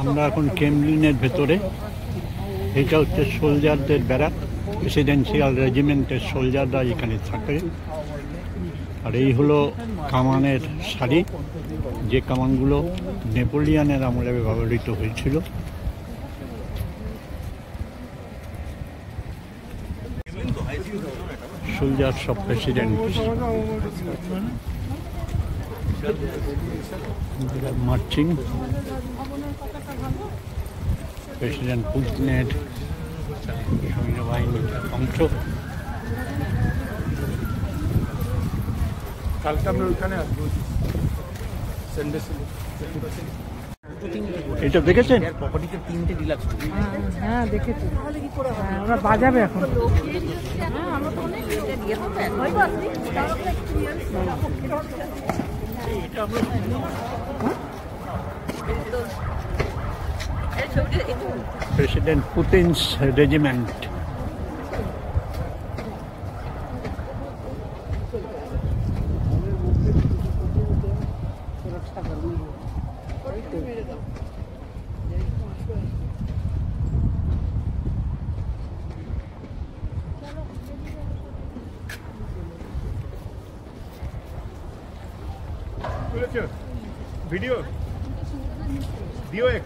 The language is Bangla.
আমরা এখন ক্রেমলিনের ভেতরে। এটা হচ্ছে সোলজারদের ব্যারাক, প্রেসিডেন্সিয়াল রেজিমেন্টের সোলজাররা এখানে থাকে। আর এই হলো কামানের সারি, যে কামানগুলো নেপোলিয়ানের আমলে ব্যবহৃত হয়েছিল। Soldiers of president marching, president পুতিনের সৈন্যবাহিনীর অংশ। কালকে আমরা ওইখানে আসবো। এটা দেখেছেন? প্রপার্টিতে 3টে ডিলাক্স। হ্যাঁ দেখেছি, ওরা বাজাবে এখন। President পুতিনস regiment. ভিডিও দিও এক।